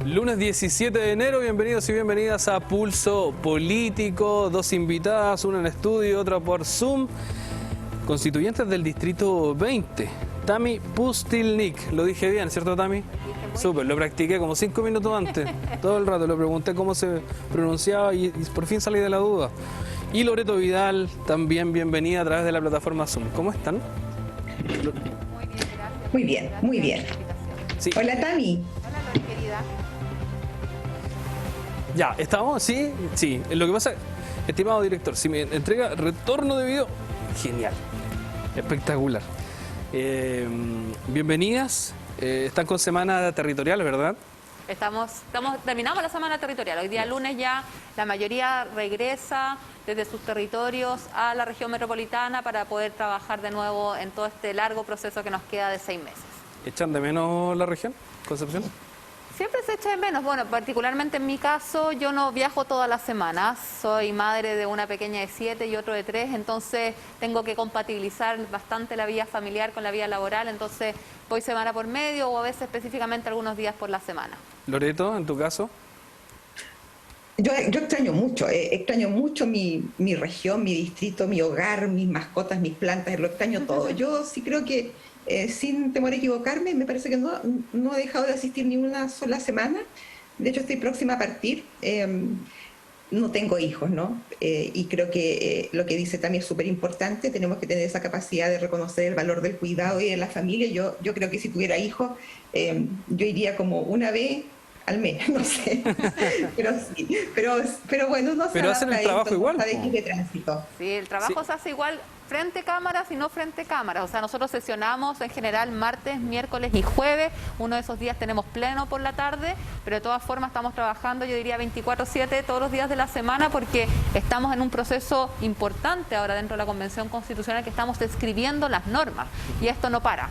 Lunes 17 de enero, bienvenidos y bienvenidas a Pulso Político. Dos invitadas, una en estudio, otra por Zoom. Constituyentes del Distrito 20. Tami Pustilnik, lo dije bien, ¿cierto, Tami? Súper, lo practiqué como 5 minutos antes. Todo el rato le pregunté cómo se pronunciaba y por fin salí de la duda. Y Loreto Vidal, también bienvenida a través de la plataforma Zoom. ¿Cómo están? Muy bien, gracias. Muy bien, muy bien. Sí. Hola, Tami. Hola, Lore, querida. Ya, ¿estamos? ¿Sí? Sí. Lo que pasa, estimado director, si me entrega retorno de video, genial. Espectacular. Bienvenidas. Están con semana territorial, ¿verdad? Terminamos la semana territorial. Hoy día lunes ya la mayoría regresa desde sus territorios a la región metropolitana para poder trabajar de nuevo en todo este largo proceso que nos queda de 6 meses. ¿Echan de menos la región, Concepción? Siempre se echa de menos. Bueno, particularmente en mi caso, yo no viajo todas las semanas. Soy madre de una pequeña de 7 y otro de 3, entonces tengo que compatibilizar bastante la vida familiar con la vida laboral. Entonces voy semana por medio o a veces específicamente algunos días por la semana. Loreto, en tu caso. Yo extraño mucho mi región, mi distrito, mi hogar, mis mascotas, mis plantas, lo extraño todo. Yo sí creo que, sin temor a equivocarme, me parece que no he dejado de asistir ni una sola semana. De hecho, estoy próxima a partir. No tengo hijos, ¿no? Y creo que lo que dice también es súper importante. Tenemos que tener esa capacidad de reconocer el valor del cuidado y de la familia. Yo creo que si tuviera hijos, yo iría como una vez al mes, no sé, pero sí, pero bueno, no sé. Pero hacen el trabajo igual. De tránsito. Sí, el trabajo se hace igual frente cámaras y no frente cámaras. O sea, nosotros sesionamos en general martes, miércoles y jueves. Uno de esos días tenemos pleno por la tarde, pero de todas formas estamos trabajando, yo diría 24/7 todos los días de la semana, porque estamos en un proceso importante ahora dentro de la Convención Constitucional, que estamos escribiendo las normas. Y esto no para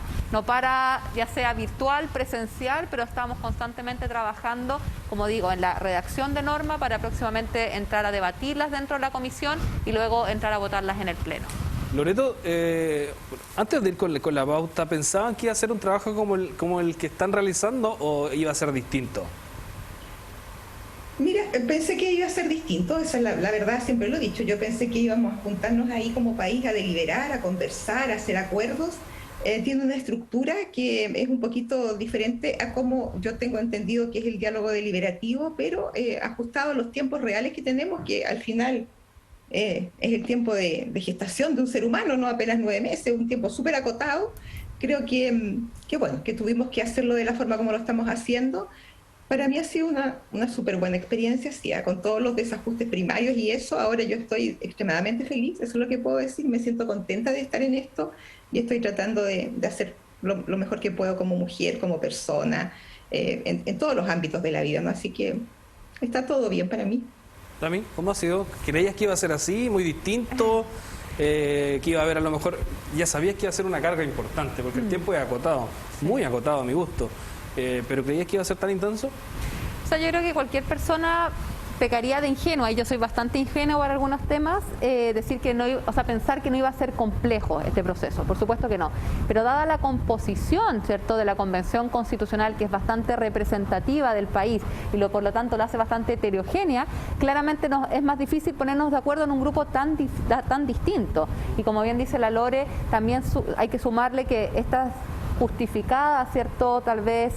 ya sea virtual, presencial, pero estamos constantemente trabajando, como digo, en la redacción de norma para próximamente entrar a debatirlas dentro de la comisión y luego entrar a votarlas en el pleno. Loreto, antes de ir con la pauta, ¿pensaban que iba a ser un trabajo como el que están realizando o iba a ser distinto? Mira, pensé que iba a ser distinto, esa es la verdad, siempre lo he dicho. Yo pensé que íbamos a juntarnos ahí como país a deliberar, a conversar, a hacer acuerdos. Tiene una estructura que es un poquito diferente a como yo tengo entendido que es el diálogo deliberativo, pero ajustado a los tiempos reales que tenemos, que al final es el tiempo de gestación de un ser humano, no apenas 9 meses, un tiempo súper acotado. Creo que tuvimos que hacerlo de la forma como lo estamos haciendo. Para mí ha sido una súper buena experiencia, sí, con todos los desajustes primarios y eso. Ahora yo estoy extremadamente feliz, eso es lo que puedo decir. Me siento contenta de estar en esto y estoy tratando de hacer lo mejor que puedo como mujer, como persona, en todos los ámbitos de la vida, ¿no? Así que está todo bien para mí. Tami, ¿cómo ha sido? ¿Creías que iba a ser así, muy distinto? Que iba a haber a lo mejor, ya sabías que iba a ser una carga importante, porque el tiempo es acotado, muy acotado a mi gusto. ¿Pero creías que iba a ser tan intenso? O sea, yo creo que cualquier persona pecaría de ingenua, y yo soy bastante ingenua para algunos temas, pensar que no iba a ser complejo este proceso, por supuesto que no, pero dada la composición, ¿cierto?, de la Convención Constitucional, que es bastante representativa del país y por lo tanto la hace bastante heterogénea, claramente es más difícil ponernos de acuerdo en un grupo tan distinto. Y como bien dice la Lore, también hay que sumarle que estas justificada, ¿cierto?, tal vez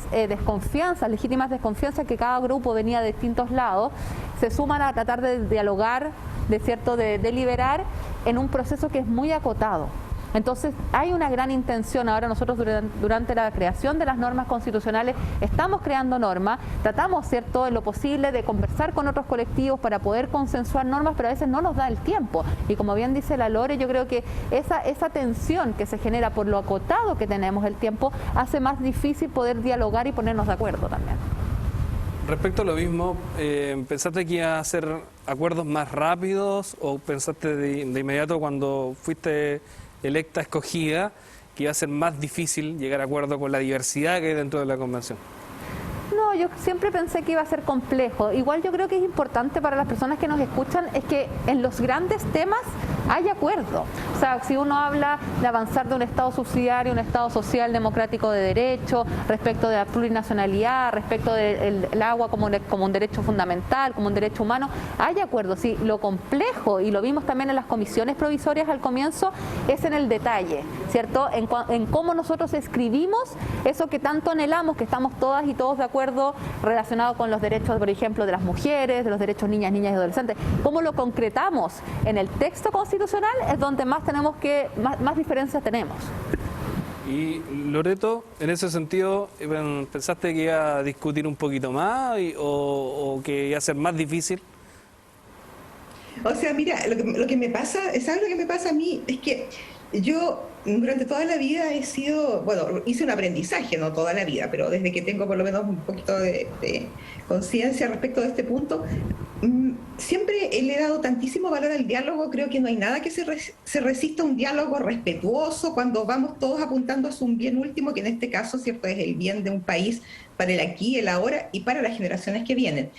legítimas desconfianzas que cada grupo venía de distintos lados, se suman a tratar de dialogar, de deliberar en un proceso que es muy acotado. Entonces hay una gran intención. Ahora nosotros durante la creación de las normas constitucionales estamos creando normas, tratamos, ¿cierto?, en lo posible de conversar con otros colectivos para poder consensuar normas, pero a veces no nos da el tiempo. Y como bien dice la Lore, yo creo que esa tensión que se genera por lo acotado que tenemos el tiempo hace más difícil poder dialogar y ponernos de acuerdo también. Respecto a lo mismo, ¿pensaste que iba a hacer acuerdos más rápidos o pensaste de inmediato cuando fuiste electa, escogida, que iba a ser más difícil llegar a acuerdo con la diversidad que hay dentro de la convención? No, yo siempre pensé que iba a ser complejo. Igual yo creo que es importante para las personas que nos escuchan, es que en los grandes temas hay acuerdo. O sea, si uno habla de avanzar de un Estado subsidiario, un Estado social democrático de derecho, respecto de la plurinacionalidad, respecto del agua como un derecho fundamental, como un derecho humano, hay acuerdo. Sí, lo complejo, y lo vimos también en las comisiones provisorias al comienzo, es en el detalle, ¿cierto? En cómo nosotros escribimos eso que tanto anhelamos, que estamos todas y todos de acuerdo, relacionado con los derechos, por ejemplo, de las mujeres, de los derechos niñas y adolescentes. Cómo lo concretamos en el texto constitucional es donde más diferencias tenemos. Y Loreto, en ese sentido, ¿pensaste que iba a discutir un poquito más o que iba a ser más difícil? O sea, mira, lo que me pasa, ¿sabes lo que me pasa a mí? Es que yo durante toda la vida he sido, bueno, hice un aprendizaje, no toda la vida, pero desde que tengo por lo menos un poquito de conciencia respecto de este punto, siempre le he dado tantísimo valor al diálogo. Creo que no hay nada que se resista a un diálogo respetuoso cuando vamos todos apuntando a un bien último, que en este caso, cierto, es el bien de un país para el aquí, el ahora y para las generaciones que vienen.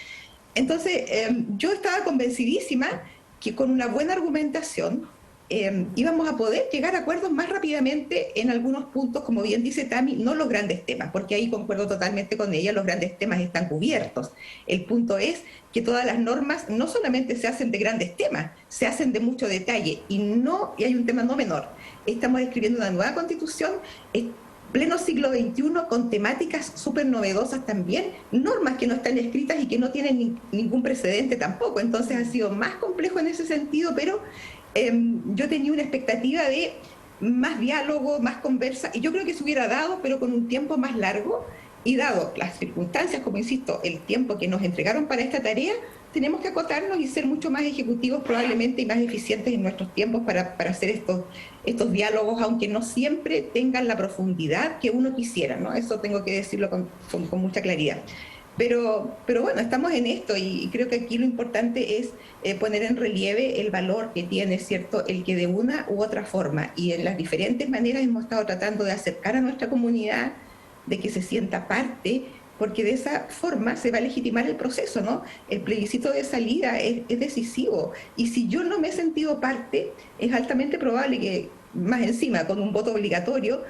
Entonces, yo estaba convencidísima que con una buena argumentación íbamos a poder llegar a acuerdos más rápidamente en algunos puntos, como bien dice Tami, no los grandes temas, porque ahí concuerdo totalmente con ella, los grandes temas están cubiertos. El punto es que todas las normas no solamente se hacen de grandes temas, se hacen de mucho detalle, y hay un tema no menor. Estamos escribiendo una nueva constitución, pleno siglo XXI, con temáticas súper novedosas también, normas que no están escritas y que no tienen ningún precedente tampoco. Entonces ha sido más complejo en ese sentido, pero yo tenía una expectativa de más diálogo, más conversa, y yo creo que se hubiera dado, pero con un tiempo más largo, y dado las circunstancias, como insisto, el tiempo que nos entregaron para esta tarea, tenemos que acotarnos y ser mucho más ejecutivos probablemente y más eficientes en nuestros tiempos para hacer estos diálogos, aunque no siempre tengan la profundidad que uno quisiera, ¿no? Eso tengo que decirlo con mucha claridad. Pero bueno, estamos en esto, y creo que aquí lo importante es poner en relieve el valor que tiene, ¿cierto?, el que de una u otra forma y en las diferentes maneras hemos estado tratando de acercar a nuestra comunidad, de que se sienta parte, porque de esa forma se va a legitimar el proceso, ¿no? El plebiscito de salida es decisivo, y si yo no me he sentido parte, es altamente probable que, más encima, con un voto obligatorio,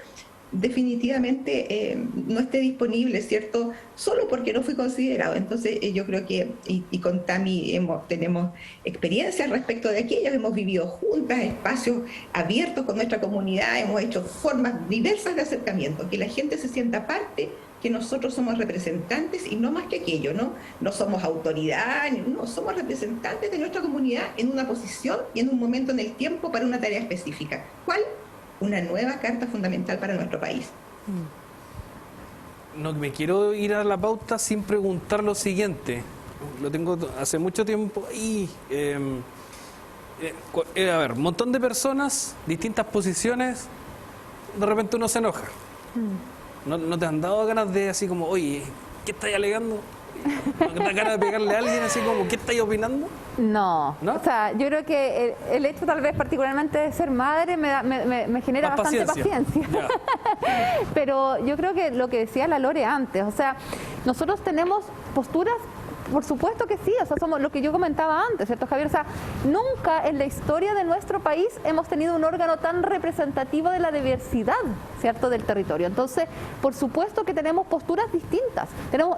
definitivamente no esté disponible, ¿cierto? Solo porque no fui considerado. Entonces yo creo que, y con Tami tenemos experiencia respecto de aquello, hemos vivido juntas, espacios abiertos con nuestra comunidad, hemos hecho formas diversas de acercamiento, que la gente se sienta parte, que nosotros somos representantes y no más que aquello, ¿no? No somos autoridad, no, somos representantes de nuestra comunidad en una posición y en un momento en el tiempo para una tarea específica. ¿Cuál? Una nueva carta fundamental para nuestro país. No me quiero ir a la pauta sin preguntar lo siguiente. Lo tengo hace mucho tiempo y a ver, un montón de personas, distintas posiciones, de repente uno se enoja. ¿No te han dado ganas de así como, oye, ¿qué estáis alegando? ¿No te da ganas de pegarle a alguien así como, ¿qué estáis opinando? No. ¿No? O sea, yo creo que el hecho tal vez particularmente de ser madre me genera más bastante paciencia. Pero yo creo que lo que decía la Lore antes, o sea, nosotros tenemos posturas, por supuesto que sí, o sea, somos lo que yo comentaba antes, ¿cierto, Javier? O sea, nunca en la historia de nuestro país hemos tenido un órgano tan representativo de la diversidad, ¿cierto?, del territorio. Entonces, por supuesto que tenemos posturas distintas, pero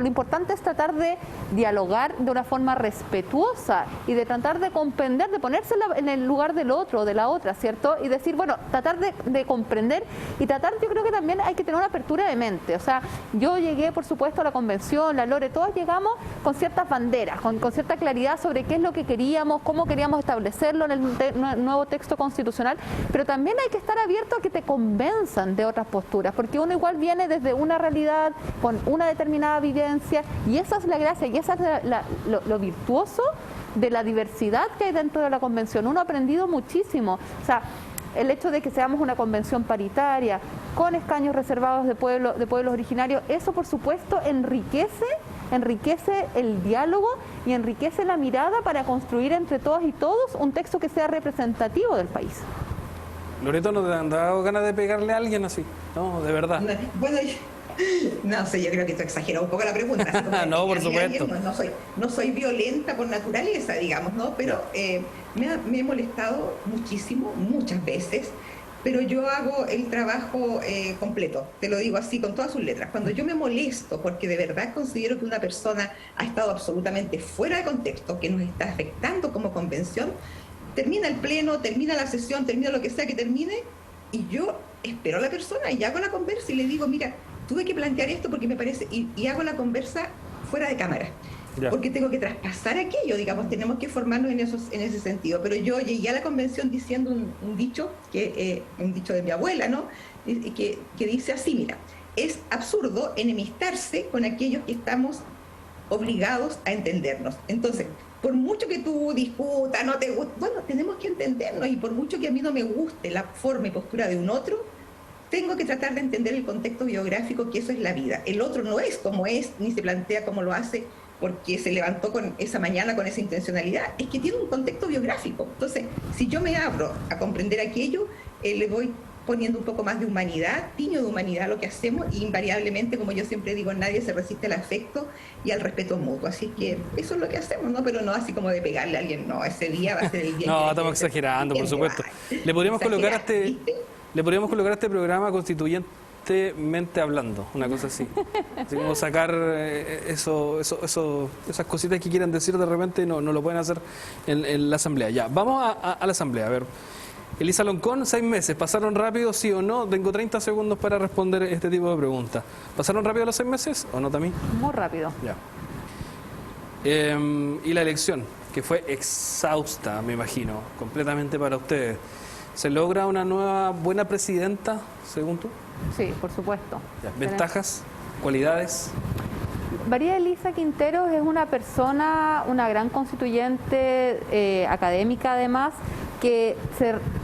lo importante es tratar de dialogar de una forma respetuosa y de tratar de comprender, de ponerse en el lugar del otro o de la otra, ¿cierto? Y decir, bueno, tratar de comprender y tratar, yo creo que también hay que tener una apertura de mente. O sea, yo llegué, por supuesto, a la convención, la Lore, todos llegamos con ciertas banderas, con cierta claridad sobre qué es lo que queríamos, cómo queríamos establecerlo en el nuevo texto constitucional, pero también hay que estar abierto a que te convenzan de otras posturas, porque uno igual viene desde una realidad, con una determinada vivencia, y esa es la gracia, y esa es lo virtuoso de la diversidad que hay dentro de la convención. Uno ha aprendido muchísimo, o sea, el hecho de que seamos una convención paritaria, con escaños reservados de pueblos originarios, eso por supuesto enriquece el diálogo y enriquece la mirada para construir entre todas y todos un texto que sea representativo del país. Loreto, ¿no te han dado ganas de pegarle a alguien así? No, de verdad. Bueno, No sé, yo creo que tú exageras un poco la pregunta. Así como No, por a mí supuesto. alguien, no soy violenta por naturaleza, digamos, ¿no? Pero me he molestado muchísimo, muchas veces, pero yo hago el trabajo completo, te lo digo así, con todas sus letras. Cuando yo me molesto porque de verdad considero que una persona ha estado absolutamente fuera de contexto, que nos está afectando como convención, termina el pleno, termina la sesión, termina lo que sea que termine, y yo espero a la persona y hago la conversa y le digo, mira, tuve que plantear esto porque me parece, y hago la conversa fuera de cámara, porque tengo que traspasar aquello, digamos, tenemos que formarnos en ese sentido. Pero yo llegué a la convención diciendo un dicho de mi abuela, ¿no? Que dice así, mira, es absurdo enemistarse con aquellos que estamos obligados a entendernos. Entonces, por mucho que tú discutas, no te guste, bueno, tenemos que entendernos, y por mucho que a mí no me guste la forma y postura de un otro, tengo que tratar de entender el contexto biográfico, que eso es la vida. El otro no es como es, ni se plantea como lo hace porque se levantó con esa mañana con esa intencionalidad, es que tiene un contexto biográfico. Entonces, si yo me abro a comprender aquello, le voy poniendo un poco más de humanidad, tiño de humanidad a lo que hacemos, y invariablemente, como yo siempre digo, nadie se resiste al afecto y al respeto mutuo. Así que eso es lo que hacemos, ¿no? Pero no así como de pegarle a alguien, no, ese día va a ser el día. No, estamos exagerando, por supuesto. Le podríamos colocar a este programa Constituyentemente Hablando, una cosa así. Así como sacar esas cositas que quieran decir de repente, no lo pueden hacer en la asamblea. Ya, vamos a la asamblea, a ver. Elisa Loncón, 6 meses, ¿pasaron rápido, sí o no? Tengo 30 segundos para responder este tipo de preguntas. ¿Pasaron rápido los 6 meses o no también? Muy rápido. Ya. Y la elección, que fue exhausta, me imagino, completamente para ustedes. ¿Se logra una nueva buena presidenta, según tú? Sí, por supuesto. Ya. ¿Ventajas? ¿Cualidades? María Elisa Quinteros es una persona, una gran constituyente, académica además, que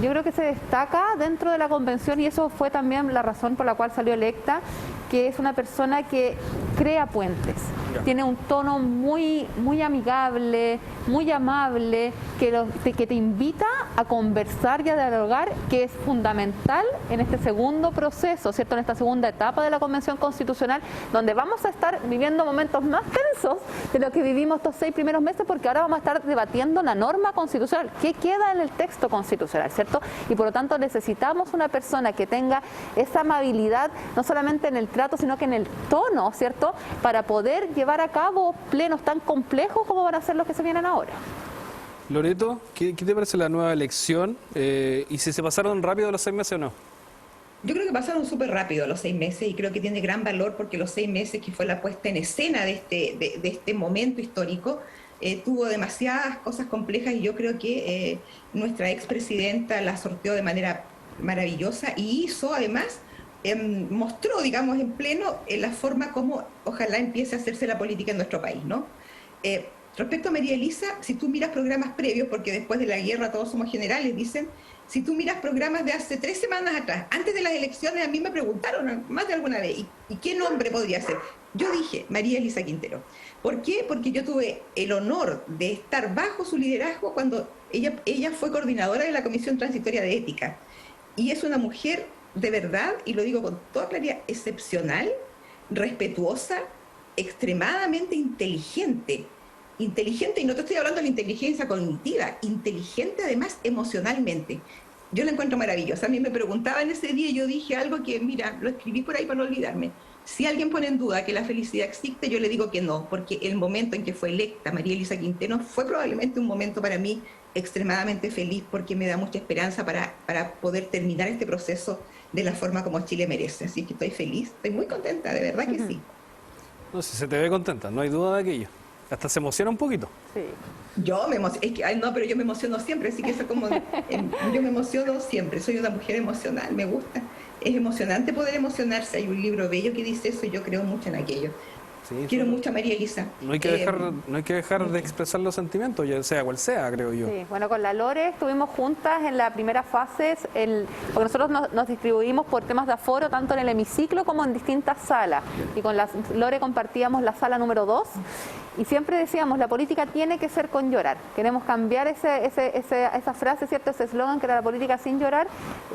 yo creo que se destaca dentro de la convención, y eso fue también la razón por la cual salió electa, que es una persona que crea puentes. Tiene un tono muy, muy amigable, muy amable, que te invita a conversar y a dialogar, que es fundamental en este segundo proceso, ¿cierto? En esta segunda etapa de la Convención Constitucional, donde vamos a estar viviendo momentos más tensos de lo que vivimos estos 6 primeros meses, porque ahora vamos a estar debatiendo la norma constitucional, qué queda en el texto constitucional, ¿cierto? Y por lo tanto necesitamos una persona que tenga esa amabilidad, no solamente en el trato, sino que en el tono, ¿cierto? Para poder llevar a cabo plenos tan complejos como van a ser los que se vienen ahora. Loreto, ¿qué te parece la nueva elección? ¿Y si se pasaron rápido los 6 meses o no? Yo creo que pasaron súper rápido los 6 meses, y creo que tiene gran valor porque los 6 meses que fue la puesta en escena de este momento histórico, tuvo demasiadas cosas complejas, y yo creo que nuestra expresidenta la sorteó de manera maravillosa, y hizo además, mostró, digamos, en pleno la forma como ojalá empiece a hacerse la política en nuestro país, ¿no? Respecto a María Elisa, si tú miras programas previos, porque después de la guerra todos somos generales, dicen, si tú miras programas de hace 3 semanas atrás, antes de las elecciones, a mí me preguntaron más de alguna vez, ¿y qué nombre podría ser? Yo dije, María Elisa Quintero. ¿Por qué? Porque yo tuve el honor de estar bajo su liderazgo cuando ella fue coordinadora de la Comisión Transitoria de Ética. Y es una mujer de verdad, y lo digo con toda claridad, excepcional, respetuosa, extremadamente inteligente, y no te estoy hablando de la inteligencia cognitiva, inteligente además emocionalmente. Yo la encuentro maravillosa. A mí me preguntaban ese día, y yo dije algo que, mira, lo escribí por ahí para no olvidarme. Si alguien pone en duda que la felicidad existe, yo le digo que no, porque el momento en que fue electa María Elisa Quintero fue probablemente un momento para mí extremadamente feliz, porque me da mucha esperanza para poder terminar este proceso de la forma como Chile merece. Así que estoy feliz, estoy muy contenta, de verdad que sí. No, si se te ve contenta, no hay duda de aquello. Hasta se emociona un poquito. Sí. Yo me emociono, pero yo me emociono siempre, así que eso como, yo me emociono siempre, soy una mujer emocional, me gusta. Es emocionante poder emocionarse, hay un libro bello que dice eso, y yo creo mucho en aquello. Sí, quiero mucho a María Elisa. No hay que dejar de expresar los sentimientos, ya sea cual sea, creo yo. Sí, bueno, con la Lore estuvimos juntas en la primera fase, porque nosotros nos distribuimos por temas de aforo, tanto en el hemiciclo como en distintas salas. Y con la Lore compartíamos la sala número 2. Y siempre decíamos, la política tiene que ser con llorar. Queremos cambiar esa frase, ¿cierto? Ese eslogan que era la política sin llorar.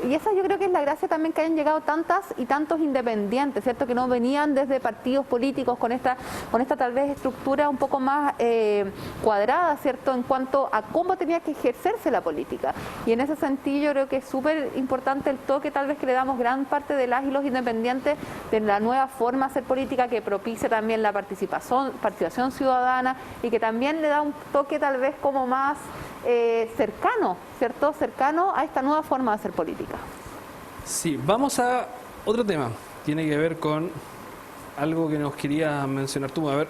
Y esa yo creo que es la gracia también que hayan llegado tantas y tantos independientes, ¿cierto? Que no venían desde partidos políticos con esta tal vez estructura un poco más cuadrada, ¿cierto? En cuanto a cómo tenía que ejercerse la política. Y en ese sentido yo creo que es súper importante el toque tal vez que le damos gran parte de las y los independientes de la nueva forma de hacer política que propicia también la participación ciudadana y que también le da un toque tal vez como más cercano, ¿cierto? Cercano a esta nueva forma de hacer política. Sí, vamos a otro tema. Tiene que ver con algo que nos querías mencionar tú. A ver,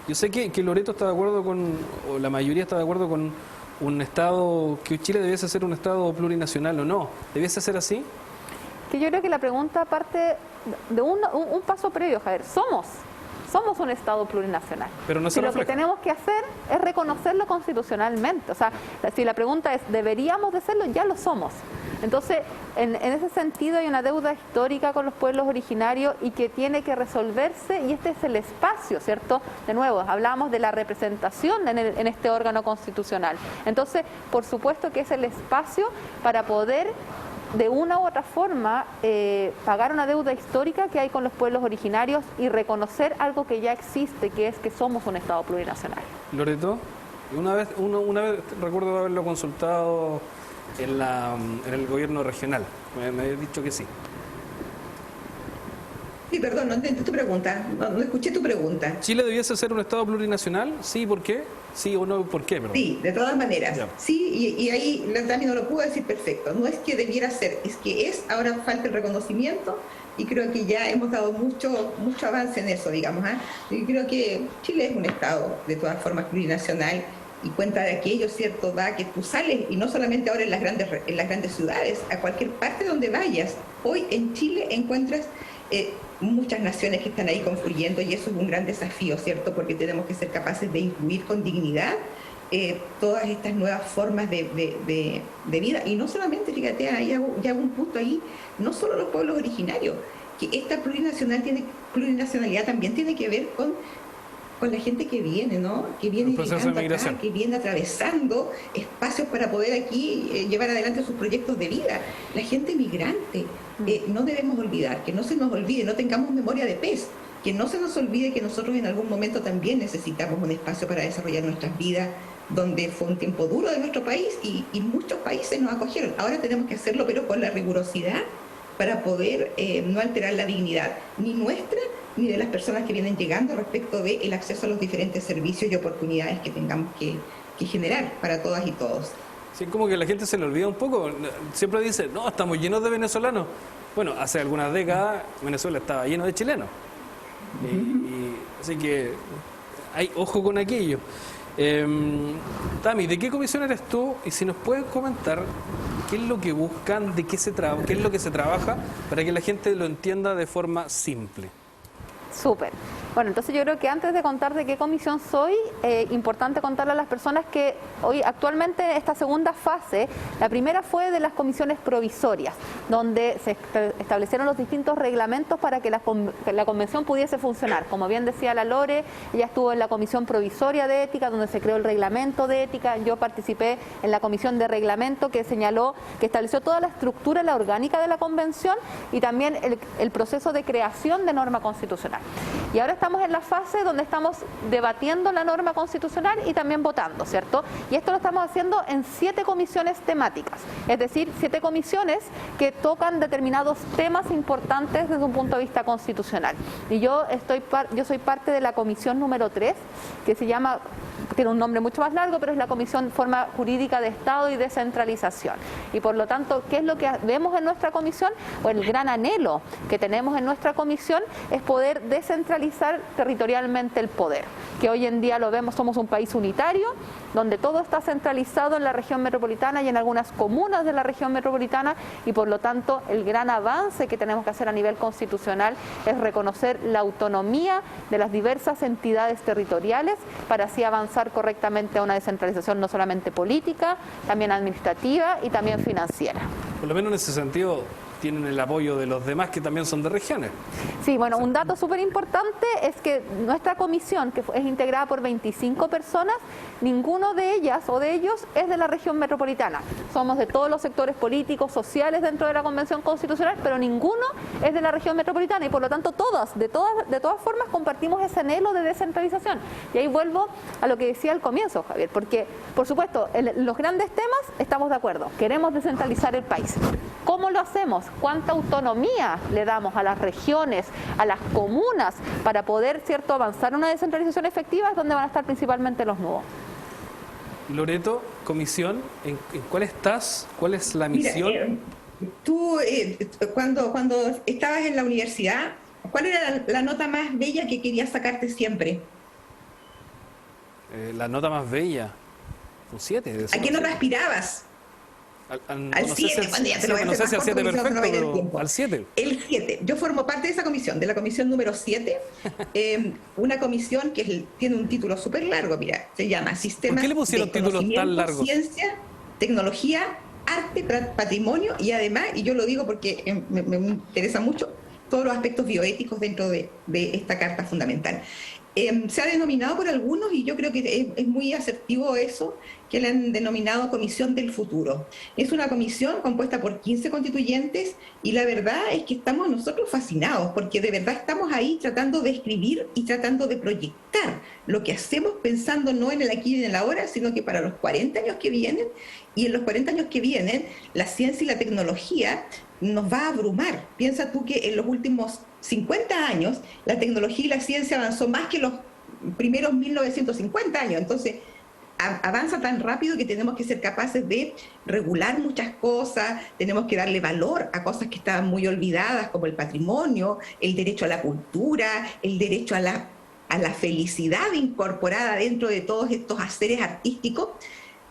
yo sé que Loreto está de acuerdo o la mayoría está de acuerdo con un Estado, que Chile debiese ser un Estado plurinacional o no. ¿Debiese ser así? Que yo creo que la pregunta parte de un paso previo, Javier. Somos un Estado plurinacional. Pero no se lo que tenemos que hacer es reconocerlo constitucionalmente. O sea, si la pregunta es, ¿deberíamos de serlo? Ya lo somos. Entonces, en ese sentido hay una deuda histórica con los pueblos originarios y que tiene que resolverse, y este es el espacio, ¿cierto? De nuevo, hablábamos de la representación en este órgano constitucional. Entonces, por supuesto que es el espacio para poder de una u otra forma pagar una deuda histórica que hay con los pueblos originarios y reconocer algo que ya existe, que es que somos un Estado plurinacional. Loreto, una vez recuerdo haberlo consultado en el gobierno regional, me habías dicho que sí. Sí, perdón, no entendí tu pregunta, no escuché tu pregunta. ¿Chile debiese ser un Estado plurinacional? Sí, ¿por qué? Sí o no, ¿por qué? Perdón. Sí, de todas maneras. Ya. Sí, y ahí también no lo puedo decir perfecto. No es que debiera ser, es que ahora falta el reconocimiento y creo que ya hemos dado mucho avance en eso, digamos. Y creo que Chile es un Estado, de todas formas, plurinacional, y cuenta de aquello, ¿cierto? Da que tú sales, y no solamente ahora en las grandes ciudades, a cualquier parte donde vayas. Hoy en Chile encuentras muchas naciones que están ahí confluyendo, y eso es un gran desafío, ¿cierto? Porque tenemos que ser capaces de incluir con dignidad todas estas nuevas formas de vida. Y no solamente, fíjate, ahí hago un punto ahí, no solo los pueblos originarios, que esta plurinacionalidad también tiene que ver con la gente que viene, ¿no? Que viene llegando acá, que viene atravesando espacios para poder aquí llevar adelante sus proyectos de vida. La gente migrante, no debemos olvidar, que no se nos olvide, no tengamos memoria de pez, que no se nos olvide que nosotros en algún momento también necesitamos un espacio para desarrollar nuestras vidas, donde fue un tiempo duro de nuestro país y muchos países nos acogieron. Ahora tenemos que hacerlo, pero con la rigurosidad para poder no alterar la dignidad, ni nuestra, ni de las personas que vienen llegando respecto del acceso a los diferentes servicios y oportunidades que tengamos que generar para todas y todos. Sí, como que la gente se le olvida un poco. Siempre dice, no, estamos llenos de venezolanos. Bueno, hace algunas décadas Venezuela estaba lleno de chilenos. Así que hay ojo con aquello. Tami, ¿de qué comisión eres tú? Y si nos puedes comentar qué es lo que buscan, qué es lo que se trabaja para que la gente lo entienda de forma simple. Súper. Bueno, entonces yo creo que antes de contar de qué comisión soy, importante contarle a las personas que hoy actualmente esta segunda fase, la primera fue de las comisiones provisorias, donde se establecieron los distintos reglamentos para que la convención pudiese funcionar. Como bien decía la Lore, ella estuvo en la comisión provisoria de ética, donde se creó el reglamento de ética. Yo participé en la comisión de reglamento que estableció toda la estructura, la orgánica de la convención y también el proceso de creación de norma constitucional. Y ahora estamos en la fase donde estamos debatiendo la norma constitucional y también votando, ¿cierto? Y esto lo estamos haciendo en 7 comisiones temáticas, es decir, 7 comisiones que tocan determinados temas importantes desde un punto de vista constitucional. Y yo soy parte de la comisión número 3, que se llama, tiene un nombre mucho más largo, pero es la Comisión Forma Jurídica de Estado y Descentralización. Y por lo tanto, ¿qué es lo que vemos en nuestra comisión? O el gran anhelo que tenemos en nuestra comisión es poder descentralizar territorialmente el poder, que hoy en día lo vemos, somos un país unitario, donde todo está centralizado en la región metropolitana y en algunas comunas de la región metropolitana, y por lo tanto el gran avance que tenemos que hacer a nivel constitucional es reconocer la autonomía de las diversas entidades territoriales para así avanzar correctamente a una descentralización no solamente política, también administrativa y también financiera. Por lo menos en ese sentido, tienen el apoyo de los demás que también son de regiones. Sí, bueno, un dato súper importante es que nuestra comisión, que es integrada por 25 personas, ninguno de ellas o de ellos es de la región metropolitana. Somos de todos los sectores políticos, sociales dentro de la Convención Constitucional, pero ninguno es de la región metropolitana y por lo tanto de todas formas compartimos ese anhelo de descentralización. Y ahí vuelvo a lo que decía al comienzo, Javier, porque por supuesto en los grandes temas estamos de acuerdo, queremos descentralizar el país. ¿Cómo lo hacemos? ¿Cuánta autonomía le damos a las regiones, a las comunas para poder, cierto, avanzar en una descentralización efectiva? Es donde van a estar principalmente los nudos. Loreto, comisión, ¿en cuál estás? ¿Cuál es la misión? Mira, tú, cuando estabas en la universidad, ¿cuál era la nota más bella que querías sacarte siempre? La nota más bella, un 7. ¿A qué nota aspirabas? Al 7, cuando ya te lo voy a hacer más corto, porque si no, no va a ir el tiempo. Al 7. El 7. Yo formo parte de esa comisión, de la comisión número 7, una comisión que tiene un título súper largo, mira, se llama Sistemas ¿Por qué le pusieron de títulos tan largos? Ciencia, Tecnología, Arte, Patrimonio y además, y yo lo digo porque me interesa mucho, todos los aspectos bioéticos dentro de esta Carta Fundamental. Se ha denominado por algunos, y yo creo que es muy asertivo eso, que le han denominado Comisión del Futuro. Es una comisión compuesta por 15 constituyentes y la verdad es que estamos nosotros fascinados porque de verdad estamos ahí tratando de escribir y tratando de proyectar lo que hacemos pensando no en el aquí y en el ahora, sino que para los 40 años que vienen, y en los 40 años que vienen la ciencia y la tecnología nos va a abrumar. Piensa tú que en los últimos 50 años la tecnología y la ciencia avanzó más que los primeros 1950 años, entonces avanza tan rápido que tenemos que ser capaces de regular muchas cosas, tenemos que darle valor a cosas que estaban muy olvidadas, como el patrimonio, el derecho a la cultura, el derecho a la felicidad incorporada dentro de todos estos haceres artísticos.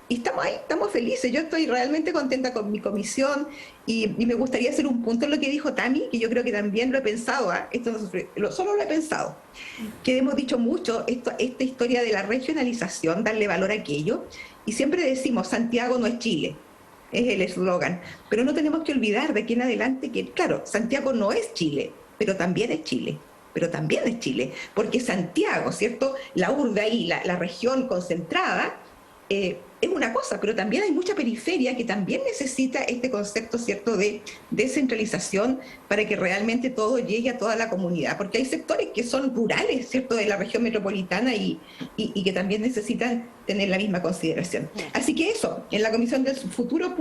Y estamos ahí, estamos felices. Yo estoy realmente contenta con mi comisión y me gustaría hacer un punto en lo que dijo Tami, que yo creo que también lo he pensado, solo lo he pensado, que hemos dicho mucho esta historia de la regionalización, darle valor a aquello, y siempre decimos Santiago no es Chile, es el eslogan, pero no tenemos que olvidar de aquí en adelante que, claro, Santiago no es Chile, pero también es Chile. Porque Santiago, ¿cierto? La urbe ahí, la región concentrada, es una cosa, pero también hay mucha periferia que también necesita este concepto, ¿cierto?, de descentralización para que realmente todo llegue a toda la comunidad, porque hay sectores que son rurales, ¿cierto?, de la región metropolitana y que también necesitan tener la misma consideración. Así que eso, en la Comisión del Futuro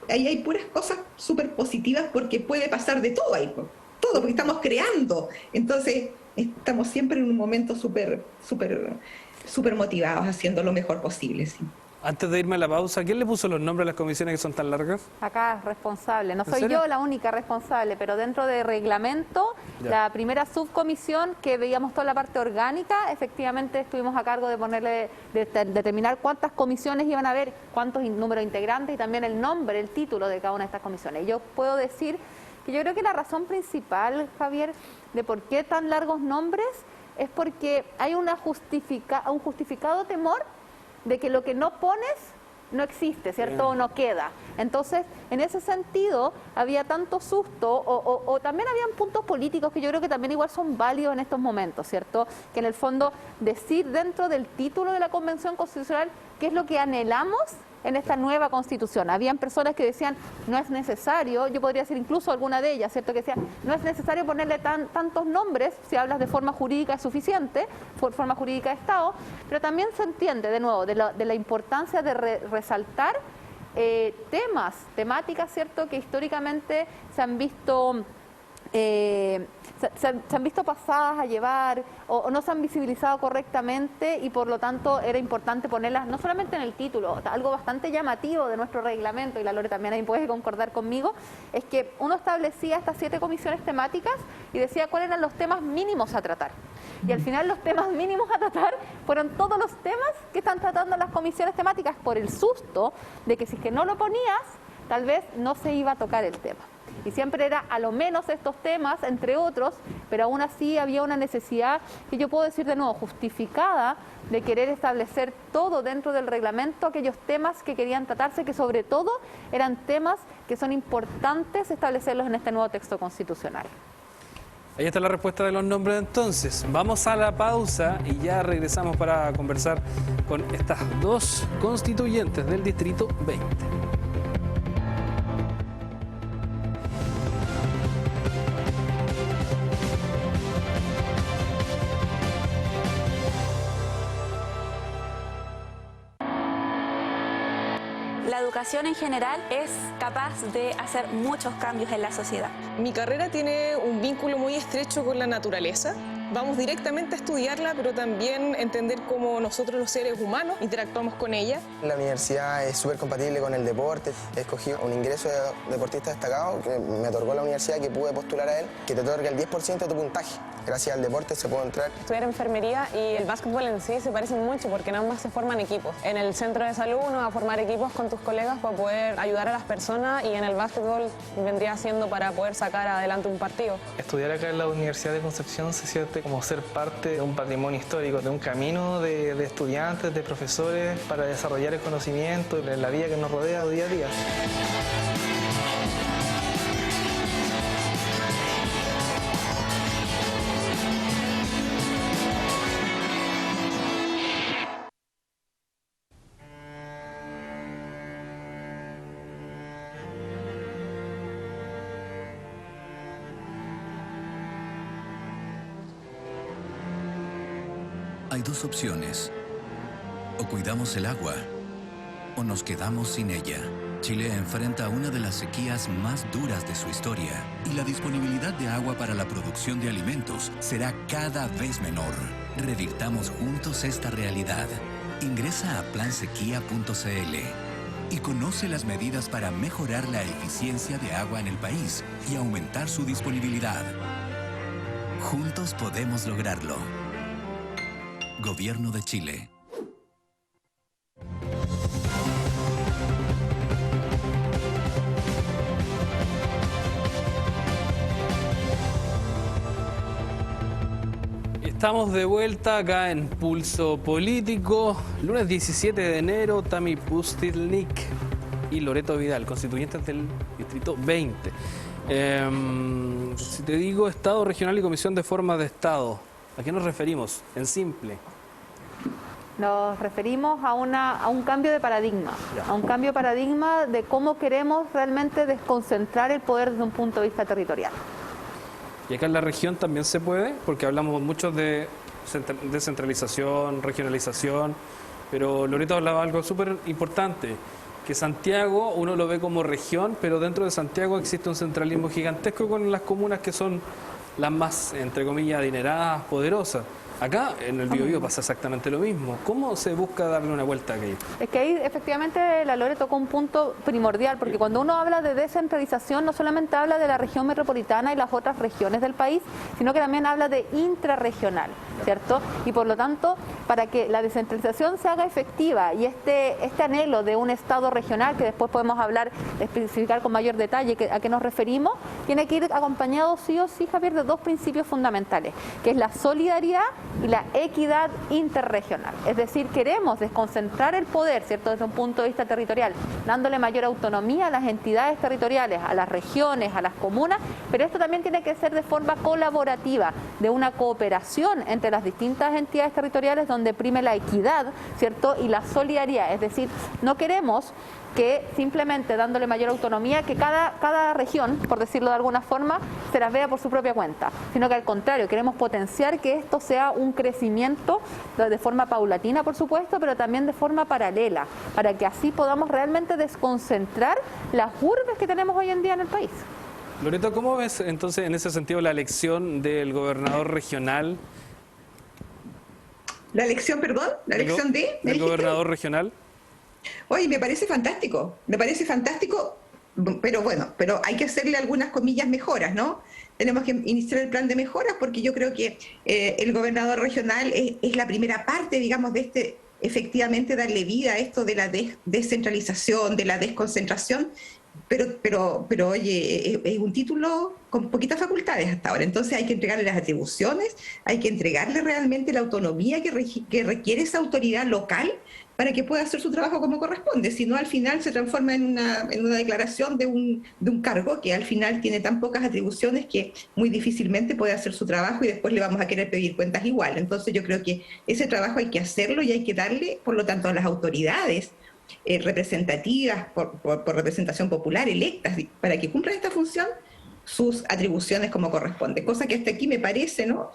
ahí hay puras cosas súper positivas porque puede pasar de todo ahí, todo, porque estamos creando, entonces estamos siempre en un momento súper motivados, haciendo lo mejor posible. Sí. Antes de irme a la pausa, ¿quién le puso los nombres a las comisiones que son tan largas? Acá responsable, no soy yo la única responsable, pero dentro de reglamento, la primera subcomisión que veíamos toda la parte orgánica, efectivamente estuvimos a cargo de ponerle, de determinar cuántas comisiones iban a haber, cuántos números de integrantes y también el nombre, el título de cada una de estas comisiones. Yo puedo decir que yo creo que la razón principal, Javier, de por qué tan largos nombres es porque hay un justificado temor de que lo que no pones no existe, ¿cierto? O no queda. Entonces, en ese sentido, había tanto susto o también habían puntos políticos que yo creo que también igual son válidos en estos momentos, ¿cierto? Que en el fondo decir dentro del título de la Convención Constitucional qué es lo que anhelamos en esta nueva Constitución. Habían personas que decían, no es necesario, yo podría decir incluso alguna de ellas, ¿cierto? Que decían, no es necesario ponerle tantos nombres, si hablas de forma jurídica es suficiente, forma jurídica de Estado, pero también se entiende, de nuevo, de la importancia de resaltar temáticas, ¿cierto? Que históricamente se han visto pasadas a llevar o no se han visibilizado correctamente y por lo tanto era importante ponerlas no solamente en el título, algo bastante llamativo de nuestro reglamento, y la Lore también ahí puede concordar conmigo, es que uno establecía estas 7 comisiones temáticas y decía cuáles eran los temas mínimos a tratar. Y al final los temas mínimos a tratar fueron todos los temas que están tratando las comisiones temáticas por el susto de que si es que no lo ponías, tal vez no se iba a tocar el tema. y siempre era a lo menos estos temas, entre otros, pero aún así había una necesidad, que yo puedo decir de nuevo, justificada, de querer establecer todo dentro del reglamento, aquellos temas que querían tratarse, que sobre todo eran temas que son importantes establecerlos en este nuevo texto constitucional. Ahí está la respuesta de los nombres entonces. Vamos a la pausa y ya regresamos para conversar con estas dos constituyentes del Distrito 20. La educación en general es capaz de hacer muchos cambios en la sociedad. Mi carrera tiene un vínculo muy estrecho con la naturaleza. Vamos directamente a estudiarla, pero también entender cómo nosotros los seres humanos interactuamos con ella. La universidad es súper compatible con el deporte. Escogí un ingreso de deportista destacado que me otorgó la universidad, que pude postular a él, que te otorga el 10% de tu puntaje. Gracias al deporte se puede entrar. Estudiar enfermería y el básquetbol en sí se parecen mucho porque en ambas se forman equipos. En el centro de salud uno va a formar equipos con tus colegas para poder ayudar a las personas, y en el básquetbol vendría siendo para poder sacar adelante un partido. Estudiar acá en la Universidad de Concepción se siente como ser parte de un patrimonio histórico, de un camino de estudiantes, de profesores para desarrollar el conocimiento en la vida que nos rodea día a día. Hay dos opciones: o cuidamos el agua, o nos quedamos sin ella. Chile enfrenta una de las sequías más duras de su historia, y la disponibilidad de agua para la producción de alimentos será cada vez menor. Revirtamos juntos esta realidad. Ingresa a plansequía.cl y conoce las medidas para mejorar la eficiencia de agua en el país y aumentar su disponibilidad. Juntos podemos lograrlo. Gobierno de Chile. Estamos de vuelta acá en Pulso Político, lunes 17 de enero, Tammy Pustilnik y Loreto Vidal, constituyentes del Distrito 20. Si te digo Estado regional y Comisión de Formas de Estado, ¿a qué nos referimos? En simple. Nos referimos a un cambio de paradigma, a un cambio de paradigma de cómo queremos realmente desconcentrar el poder desde un punto de vista territorial. Y acá en la región también se puede, porque hablamos mucho de descentralización, regionalización, pero Loreto hablaba de algo súper importante, que Santiago uno lo ve como región, pero dentro de Santiago existe un centralismo gigantesco con las comunas que son las más, entre comillas, adineradas, poderosas. Acá en el Biobío pasa exactamente lo mismo. ¿Cómo se busca darle una vuelta aquí? Es que ahí efectivamente la Lore tocó un punto primordial, porque cuando uno habla de descentralización no solamente habla de la región metropolitana y las otras regiones del país, sino que también habla de intrarregional, ¿cierto? Y por lo tanto, para que la descentralización se haga efectiva y este anhelo de un Estado regional, que después podemos hablar, especificar con mayor detalle a qué nos referimos, tiene que ir acompañado sí o sí, Javier, de dos principios fundamentales, que es la solidaridad y la equidad interregional. Es decir, queremos desconcentrar el poder, ¿cierto?, desde un punto de vista territorial, dándole mayor autonomía a las entidades territoriales, a las regiones, a las comunas, pero esto también tiene que ser de forma colaborativa, de una cooperación entre las distintas entidades territoriales donde prime la equidad, ¿cierto?, y la solidaridad. Es decir, no queremos que simplemente dándole mayor autonomía, que cada región, por decirlo de alguna forma, se las vea por su propia cuenta, sino que al contrario, queremos potenciar que esto sea un crecimiento de forma paulatina, por supuesto, pero también de forma paralela, para que así podamos realmente desconcentrar las urbes que tenemos hoy en día en el país. Loreto, ¿cómo ves entonces en ese sentido la elección del gobernador regional? ¿La elección, perdón? ¿La elección del gobernador regional? Oye, me parece fantástico, pero bueno, pero hay que hacerle algunas comillas mejoras, ¿no? Tenemos que iniciar el plan de mejoras porque yo creo que el gobernador regional es la primera parte, digamos, de efectivamente darle vida a esto de la descentralización, de la desconcentración, pero oye, es un título con poquitas facultades hasta ahora, entonces hay que entregarle las atribuciones, hay que entregarle realmente la autonomía que requiere esa autoridad local para que pueda hacer su trabajo como corresponde, si no al final se transforma en una declaración de un cargo que al final tiene tan pocas atribuciones que muy difícilmente puede hacer su trabajo y después le vamos a querer pedir cuentas igual. Entonces yo creo que ese trabajo hay que hacerlo y hay que darle, por lo tanto, a las autoridades representativas, por representación popular, electas, para que cumplan esta función, sus atribuciones como corresponde. Cosa que hasta aquí me parece, ¿no?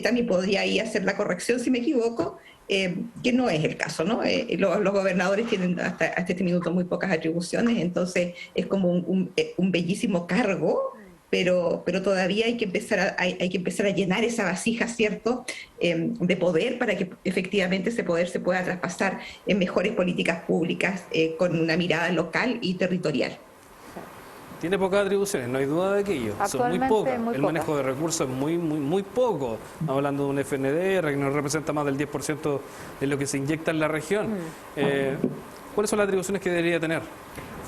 También podría ahí hacer la corrección si me equivoco, que no es el caso, ¿no? Los gobernadores tienen hasta este minuto muy pocas atribuciones, entonces es como un bellísimo cargo, pero todavía hay que empezar a llenar esa vasija, ¿cierto?, de poder para que efectivamente ese poder se pueda traspasar en mejores políticas públicas con una mirada local y territorial. Tiene pocas atribuciones, no hay duda de aquello. Son muy pocas. El manejo de recursos es muy poco. Estamos hablando de un FNDR que no representa más del 10% de lo que se inyecta en la región. ¿Cuáles son las atribuciones que debería tener?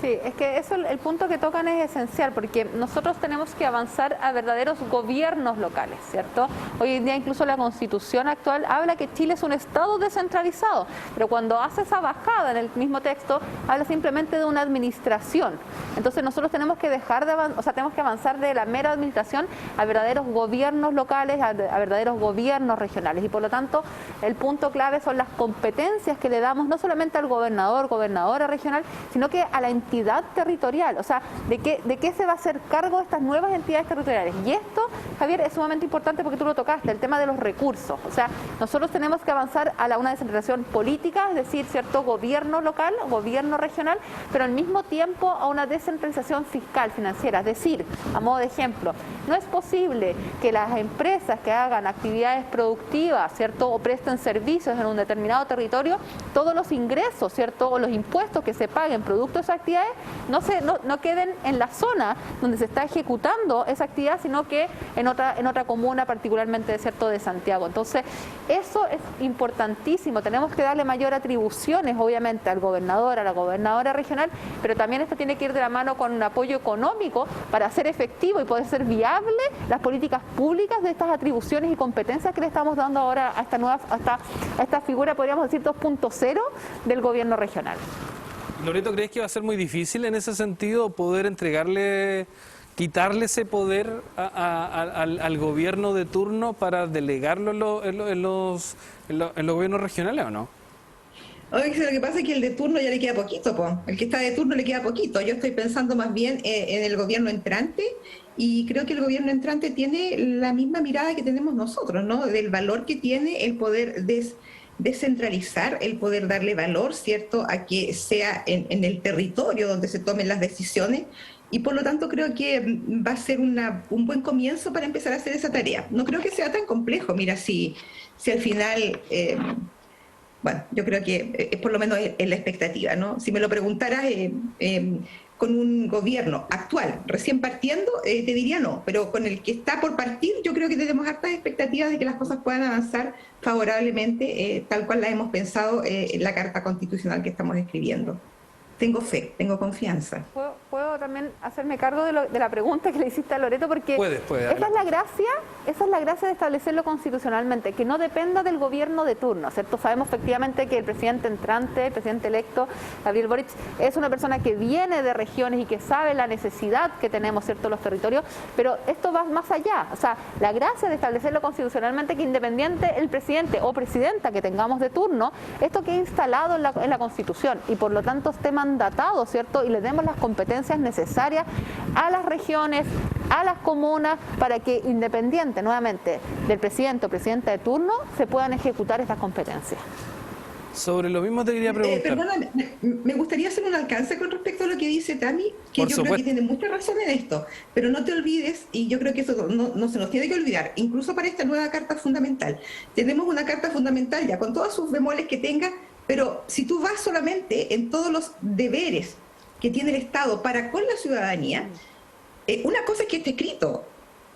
Sí, es que eso, el punto que tocan es esencial, porque nosotros tenemos que avanzar a verdaderos gobiernos locales, ¿cierto? Hoy en día incluso la Constitución actual habla que Chile es un Estado descentralizado, pero cuando hace esa bajada en el mismo texto, habla simplemente de una administración. Entonces nosotros tenemos que tenemos que avanzar de la mera administración a verdaderos gobiernos locales, a verdaderos gobiernos regionales, y por lo tanto el punto clave son las competencias que le damos no solamente al gobernador, gobernadora regional, sino que a la entidad territorial, o sea, de qué se va a hacer cargo de estas nuevas entidades territoriales. Y esto, Javier, es sumamente importante porque tú lo tocaste, el tema de los recursos. O sea, nosotros tenemos que avanzar a una descentralización política, es decir, cierto gobierno local, gobierno regional, pero al mismo tiempo a una descentralización fiscal, financiera. Es decir, a modo de ejemplo, no es posible que las empresas que hagan actividades productivas, ¿cierto?, o presten servicios en un determinado territorio, todos los ingresos, ¿cierto?, o los impuestos que se paguen producto de esa actividad no queden en la zona donde se está ejecutando esa actividad, sino que en otra comuna, particularmente de Santiago. Entonces, eso es importantísimo. Tenemos que darle mayor atribuciones, obviamente, al gobernador, a la gobernadora regional, pero también esto tiene que ir de la mano con un apoyo económico para hacer efectivo y poder ser viable las políticas públicas de estas atribuciones y competencias que le estamos dando ahora a esta figura, podríamos decir, 2.0 del gobierno regional. Loreto, ¿crees que va a ser muy difícil en ese sentido poder quitarle ese poder al gobierno de turno para delegarlo en los gobiernos regionales o no? Oye, lo que pasa es que el de turno ya le queda poquito, el que está de turno le queda poquito. Yo estoy pensando más bien en el gobierno entrante, y creo que el gobierno entrante tiene la misma mirada que tenemos nosotros, ¿no? Del valor que tiene el poder descentralizar, el poder darle valor, ¿cierto?, a que sea en el territorio donde se tomen las decisiones, y por lo tanto creo que va a ser un buen comienzo para empezar a hacer esa tarea. No creo que sea tan complejo. Mira, si al final, bueno, yo creo que por lo menos es la expectativa, ¿no? Si me lo preguntaras con un gobierno actual, recién partiendo, te diría no, pero con el que está por partir, yo creo que tenemos hartas expectativas de que las cosas puedan avanzar favorablemente, tal cual la hemos pensado en la Carta Constitucional que estamos escribiendo. Tengo fe, tengo confianza. ¿Puedo también hacerme cargo de la pregunta que le hiciste a Loreto? Porque puede, esa es la gracia de establecerlo constitucionalmente, que no dependa del gobierno de turno, ¿cierto? Sabemos efectivamente que el presidente entrante, el presidente electo, Gabriel Boric, es una persona que viene de regiones y que sabe la necesidad que tenemos, ¿cierto?, los territorios, pero esto va más allá. O sea, la gracia de establecerlo constitucionalmente, que independiente el presidente o presidenta que tengamos de turno, esto quede instalado en la Constitución y por lo tanto esté mandatado, ¿cierto?, y le demos las competencias necesarias a las regiones, a las comunas, para que independiente nuevamente del presidente o presidenta de turno se puedan ejecutar estas competencias. Sobre lo mismo te quería preguntar. Perdóname, me gustaría hacer un alcance con respecto a lo que dice Tami, que yo creo que tiene mucha razón en esto, pero no te olvides, y yo creo que eso no se nos tiene que olvidar, incluso para esta nueva Carta Fundamental. Tenemos una Carta Fundamental ya con todos sus bemoles que tenga, pero si tú vas solamente en todos los deberes que tiene el Estado para con la ciudadanía, una cosa es que esté escrito,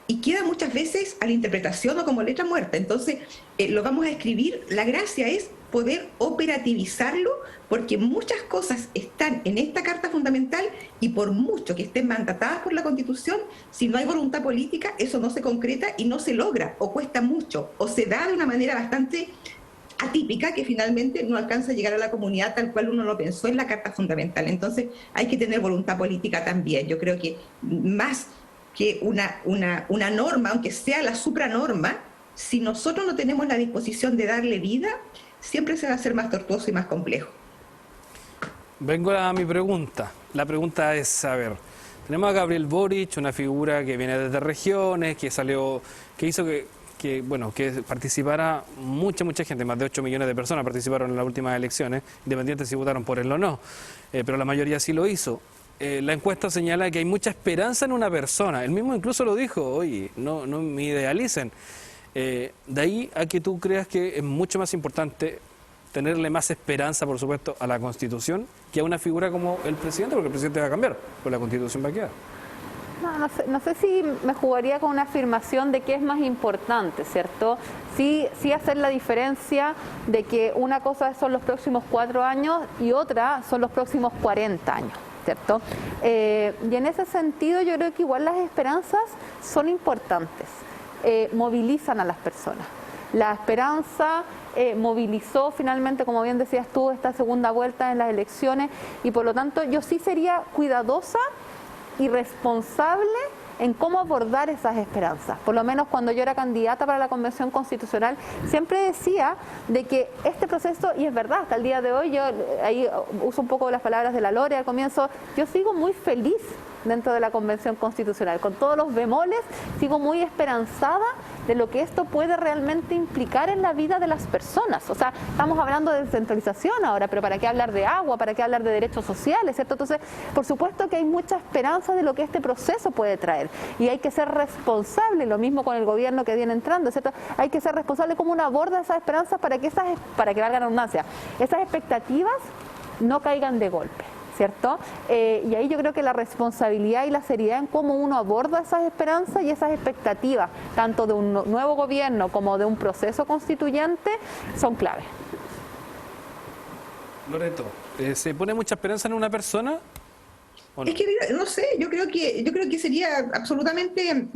y queda muchas veces a la interpretación o como letra muerta. Entonces, lo vamos a escribir. La gracia es poder operativizarlo, porque muchas cosas están en esta Carta Fundamental y por mucho que estén mandatadas por la Constitución, si no hay voluntad política, eso no se concreta y no se logra, o cuesta mucho, o se da de una manera bastante atípica que finalmente no alcanza a llegar a la comunidad tal cual uno lo pensó en la Carta Fundamental. Entonces, hay que tener voluntad política también. Yo creo que más que una norma, aunque sea la supranorma, si nosotros no tenemos la disposición de darle vida, siempre se va a hacer más tortuoso y más complejo. Vengo a mi pregunta. La pregunta es, a ver, tenemos a Gabriel Boric, una figura que viene desde regiones, que salió, que hizo que participara mucha gente, más de 8 millones de personas participaron en las últimas elecciones, independientes si votaron por él o no, pero la mayoría sí lo hizo. La encuesta señala que hay mucha esperanza en una persona. Él mismo incluso lo dijo, oye, no me idealicen. De ahí a que tú creas que es mucho más importante tenerle más esperanza, por supuesto, a la Constitución que a una figura como el presidente, porque el presidente va a cambiar, pues la Constitución va a quedar. No sé si me jugaría con una afirmación de qué es más importante, ¿cierto? Sí hacer la diferencia de que una cosa son los próximos 4 años y otra son los próximos 40 años. ¿Cierto? Y en ese sentido yo creo que igual las esperanzas son importantes, movilizan a las personas. La esperanza movilizó finalmente, como bien decías tú, esta segunda vuelta en las elecciones, y por lo tanto yo sí sería cuidadosa y responsable en cómo abordar esas esperanzas. Por lo menos cuando yo era candidata para la Convención Constitucional, siempre decía de que este proceso, y es verdad, hasta el día de hoy, yo ahí uso un poco las palabras de la Lore al comienzo, yo sigo muy feliz dentro de la Convención Constitucional, con todos los bemoles, sigo muy esperanzada de lo que esto puede realmente implicar en la vida de las personas. O sea, estamos hablando de descentralización ahora, pero ¿para qué hablar de agua? ¿Para qué hablar de derechos sociales? ¿Cierto? Entonces, por supuesto que hay mucha esperanza de lo que este proceso puede traer, y hay que ser responsable, lo mismo con el gobierno que viene entrando, ¿cierto? Hay que ser responsable como uno aborda esas esperanzas para que valga la redundancia, esas expectativas no caigan de golpe, ¿cierto? Y ahí yo creo que la responsabilidad y la seriedad en cómo uno aborda esas esperanzas y esas expectativas, tanto de un nuevo gobierno como de un proceso constituyente, son claves. Loreto, ¿se pone mucha esperanza en una persona? Es que, no sé, yo creo que sería absolutamente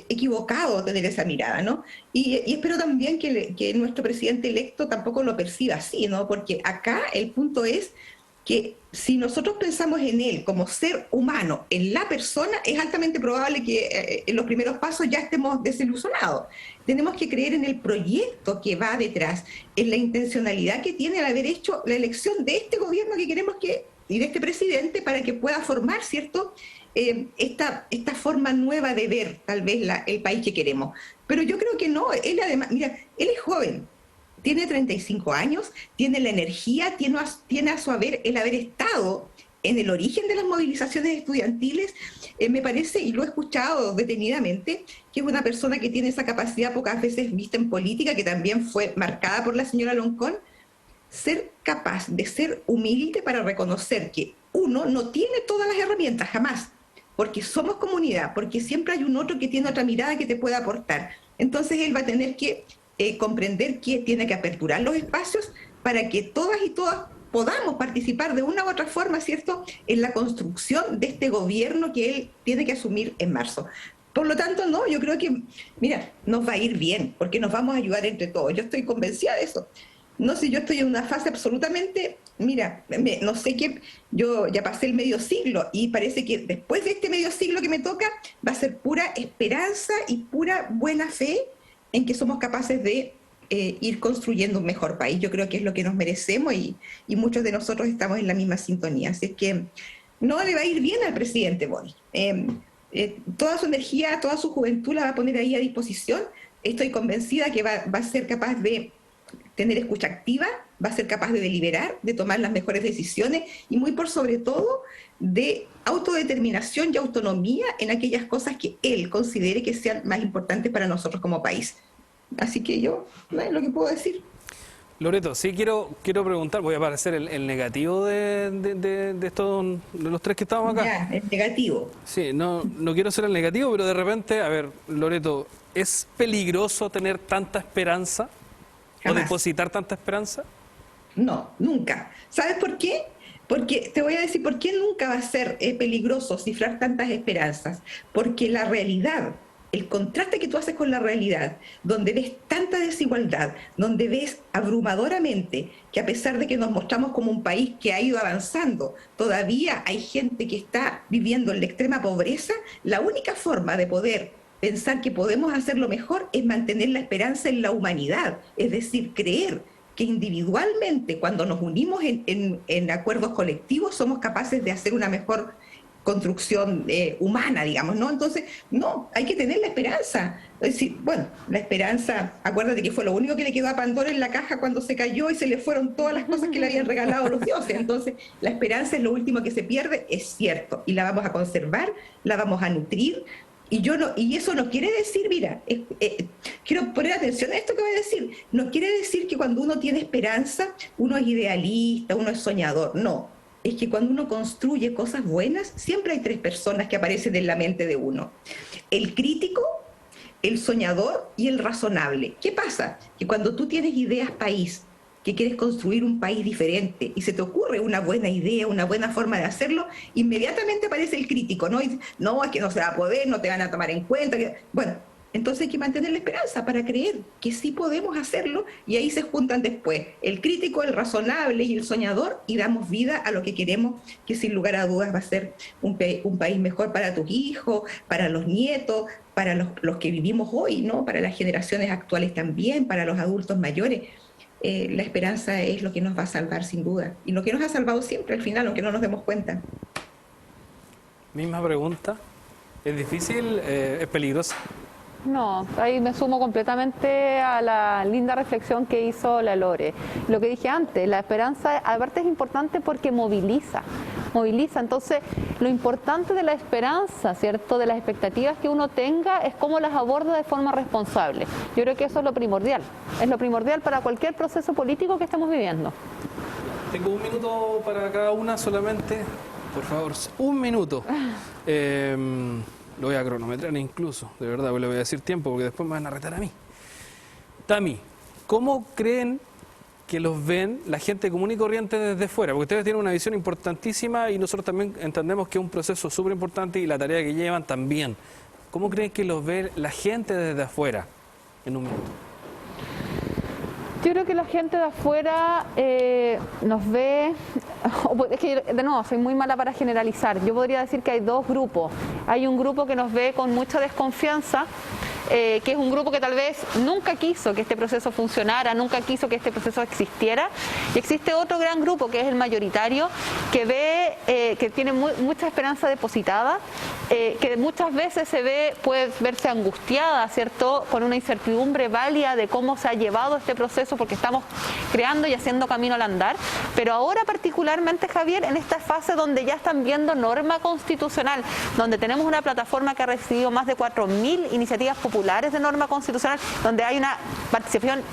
equivocado tener esa mirada, ¿no? Y espero también que nuestro presidente electo tampoco lo perciba así, ¿no? Porque acá el punto es que si nosotros pensamos en él como ser humano, en la persona, es altamente probable que en los primeros pasos ya estemos desilusionados. Tenemos que creer en el proyecto que va detrás, en la intencionalidad que tiene al haber hecho la elección de este gobierno que queremos y de este presidente, para que pueda formar, ¿cierto?, esta forma nueva de ver tal vez el país que queremos. Pero yo creo que no, él además, mira, él es joven, tiene 35 años, tiene la energía, tiene a su haber el haber estado en el origen de las movilizaciones estudiantiles. Me parece, y lo he escuchado detenidamente, que es una persona que tiene esa capacidad pocas veces vista en política, que también fue marcada por la señora Loncón. Ser capaz de ser humilde para reconocer que uno no tiene todas las herramientas, jamás, porque somos comunidad, porque siempre hay un otro que tiene otra mirada que te puede aportar. Entonces él va a tener que comprender que tiene que aperturar los espacios para que todas y todas podamos participar de una u otra forma, ¿cierto?, en la construcción de este gobierno que él tiene que asumir en marzo. Por lo tanto, no, yo creo que, mira, nos va a ir bien, porque nos vamos a ayudar entre todos. Yo estoy convencida de eso. No sé, yo estoy en una fase absolutamente, mira, no sé qué, yo ya pasé el medio siglo y parece que después de este medio siglo que me toca va a ser pura esperanza y pura buena fe en que somos capaces de ir construyendo un mejor país. Yo creo que es lo que nos merecemos y muchos de nosotros estamos en la misma sintonía. Así es que no le va a ir bien al presidente Boric. Toda su energía, toda su juventud la va a poner ahí a disposición. Estoy convencida que va a ser capaz de tener escucha activa, va a ser capaz de deliberar, de tomar las mejores decisiones y muy por sobre todo de autodeterminación y autonomía en aquellas cosas que él considere que sean más importantes para nosotros como país. Así que yo, no es lo que puedo decir. Loreto, sí quiero preguntar, voy a aparecer el negativo de estos, de los tres que estamos acá. Ya, el negativo. Sí, no quiero ser el negativo, pero de repente, a ver, Loreto, ¿es peligroso tener tanta esperanza Jamás. o depositar tanta esperanza? No, nunca. ¿Sabes por qué? Porque te voy a decir por qué nunca va a ser peligroso cifrar tantas esperanzas. Porque la realidad, el contraste que tú haces con la realidad, donde ves tanta desigualdad, donde ves abrumadoramente que a pesar de que nos mostramos como un país que ha ido avanzando, todavía hay gente que está viviendo en la extrema pobreza, la única forma de poder pensar que podemos hacerlo mejor es mantener la esperanza en la humanidad, es decir, creer que individualmente, cuando nos unimos en acuerdos colectivos, somos capaces de hacer una mejor construcción humana, digamos, ¿no? Entonces, no, hay que tener la esperanza. Es decir, bueno, la esperanza, acuérdate que fue lo único que le quedó a Pandora en la caja cuando se cayó y se le fueron todas las cosas que le habían regalado los dioses. Entonces, la esperanza es lo último que se pierde, es cierto, y la vamos a conservar, la vamos a nutrir. Y eso no quiere decir, mira, quiero poner atención a esto que voy a decir, no quiere decir que cuando uno tiene esperanza, uno es idealista, uno es soñador, no. Es que cuando uno construye cosas buenas, siempre hay tres personas que aparecen en la mente de uno. El crítico, el soñador y el razonable. ¿Qué pasa? Que cuando tú tienes ideas país, que quieres construir un país diferente y se te ocurre una buena idea, una buena forma de hacerlo, inmediatamente aparece el crítico, ¿no? Y, no, es que no se va a poder, no te van a tomar en cuenta. Bueno, entonces hay que mantener la esperanza para creer que sí podemos hacerlo y ahí se juntan después el crítico, el razonable y el soñador y damos vida a lo que queremos, que sin lugar a dudas va a ser un país mejor para tus hijos, para los nietos, para los que vivimos hoy, ¿no? Para las generaciones actuales también, para los adultos mayores. La esperanza es lo que nos va a salvar sin duda y lo que nos ha salvado siempre al final, aunque no nos demos cuenta. Misma pregunta. ¿Es difícil? ¿Es peligroso? No, ahí me sumo completamente a la linda reflexión que hizo la Lore. Lo que dije antes, la esperanza aparte es importante porque moviliza. Entonces, lo importante de la esperanza, ¿cierto?, de las expectativas que uno tenga es cómo las aborda de forma responsable. Yo creo que eso es lo primordial para cualquier proceso político que estemos viviendo. Tengo un minuto para cada una solamente, por favor, un minuto. Lo voy a cronometrar incluso, de verdad, le voy a decir tiempo porque después me van a retar a mí. Tami, ¿cómo creen que los ven la gente común y corriente desde fuera? Porque ustedes tienen una visión importantísima y nosotros también entendemos que es un proceso súper importante y la tarea que llevan también. ¿Cómo creen que los ve la gente desde afuera? En un minuto. Yo creo que la gente de afuera nos ve, es que de nuevo, soy muy mala para generalizar. Yo podría decir que hay dos grupos. Hay un grupo que nos ve con mucha desconfianza, que es un grupo que tal vez nunca quiso que este proceso funcionara, nunca quiso que este proceso existiera. Y existe otro gran grupo, que es el mayoritario, que ve, que tiene mucha esperanza depositada, que muchas veces puede verse angustiada, ¿cierto?, con una incertidumbre válida de cómo se ha llevado este proceso, porque estamos creando y haciendo camino al andar. Pero ahora particularmente, Javier, en esta fase donde ya están viendo norma constitucional, donde tenemos una plataforma que ha recibido más de 4.000 iniciativas populares de norma constitucional, donde hay una participación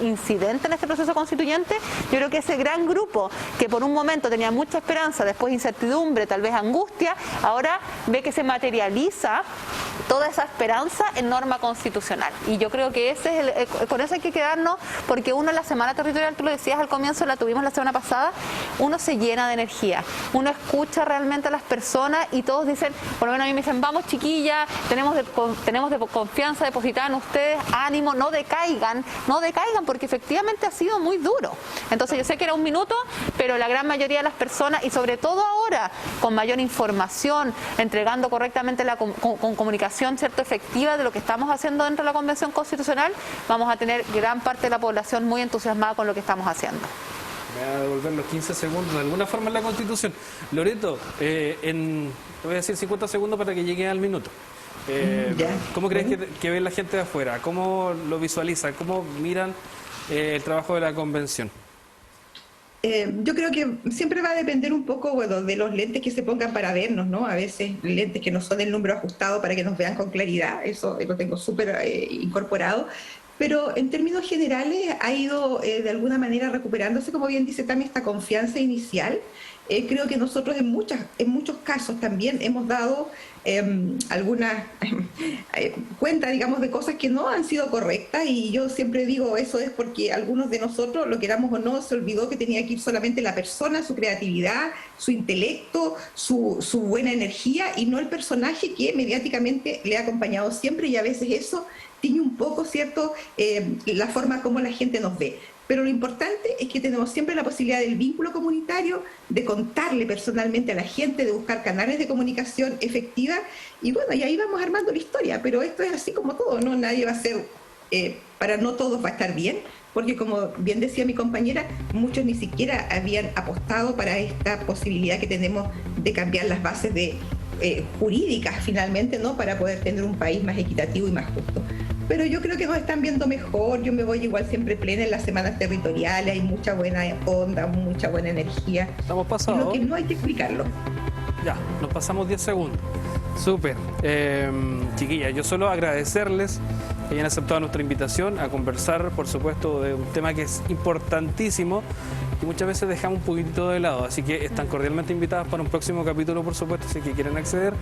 incidente en este proceso constituyente, yo creo que ese gran grupo que por un momento tenía mucha esperanza, después incertidumbre, tal vez angustia, ahora ve que se materializa toda esa esperanza en norma constitucional. Y yo creo que con eso hay que quedarnos, porque uno en la semana territorial, tú lo decías al comienzo, la tuvimos la semana pasada, uno se llena de energía, uno escucha realmente a las personas y todos dicen, por lo menos a mí me dicen, vamos chiquillas, tenemos confianza depositada en ustedes, ánimo, no decaigan, porque efectivamente ha sido muy duro. Entonces yo sé que era un minuto, pero la gran mayoría de las personas, y sobre todo ahora, con mayor información, entregando correctamente con comunicación, ¿cierto?, efectiva de lo que estamos haciendo dentro de la Convención Constitucional, vamos a tener gran parte de la población muy entusiasmada con lo que estamos haciendo. Me voy a devolver los 15 segundos de alguna forma en la Constitución. Loreto, te voy a decir 50 segundos para que llegue al minuto. ¿Cómo crees que ve la gente de afuera? ¿Cómo lo visualizan? ¿Cómo miran el trabajo de la convención? Yo creo que siempre va a depender un poco, bueno, de los lentes que se pongan para vernos, ¿no? A veces lentes que no son el número ajustado para que nos vean con claridad, eso lo tengo súper incorporado. pero en términos generales ha ido de alguna manera recuperándose, como bien dice Tami, esta confianza inicial. Creo que nosotros en muchos casos también hemos dado alguna cuenta, digamos, de cosas que no han sido correctas, y yo siempre digo eso es porque algunos de nosotros, lo queramos o no, se olvidó que tenía que ir solamente la persona, su creatividad, su intelecto, su buena energía, y no el personaje que mediáticamente le ha acompañado siempre, y a veces eso tiene un poco, ¿cierto?, la forma como la gente nos ve. Pero lo importante es que tenemos siempre la posibilidad del vínculo comunitario, de contarle personalmente a la gente, de buscar canales de comunicación efectiva, y bueno, y ahí vamos armando la historia. Pero esto es así como todo, ¿no? Nadie va a ser, para no todos va a estar bien, porque como bien decía mi compañera, muchos ni siquiera habían apostado para esta posibilidad que tenemos de cambiar las bases jurídicas finalmente, ¿no?, para poder tener un país más equitativo y más justo. Pero yo creo que nos están viendo mejor. Yo me voy igual siempre plena en las semanas territoriales, hay mucha buena onda, mucha buena energía. Estamos pasados. Lo que no hay que explicarlo. Ya, nos pasamos 10 segundos. Súper. Chiquillas, yo solo agradecerles que hayan aceptado nuestra invitación a conversar, por supuesto, de un tema que es importantísimo y muchas veces dejamos un poquitito de lado. Así que están cordialmente invitadas para un próximo capítulo, por supuesto, si que quieren acceder.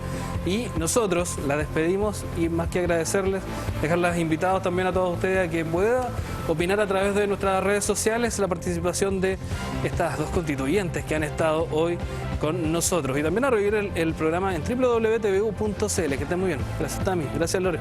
Y nosotros la despedimos, y más que agradecerles, dejarlas invitados también a todos ustedes a que puedan opinar a través de nuestras redes sociales la participación de estas dos constituyentes que han estado hoy con nosotros. Y también a revivir el programa en www.tvu.cl. Que estén muy bien. Gracias, Tami. Gracias, Lore.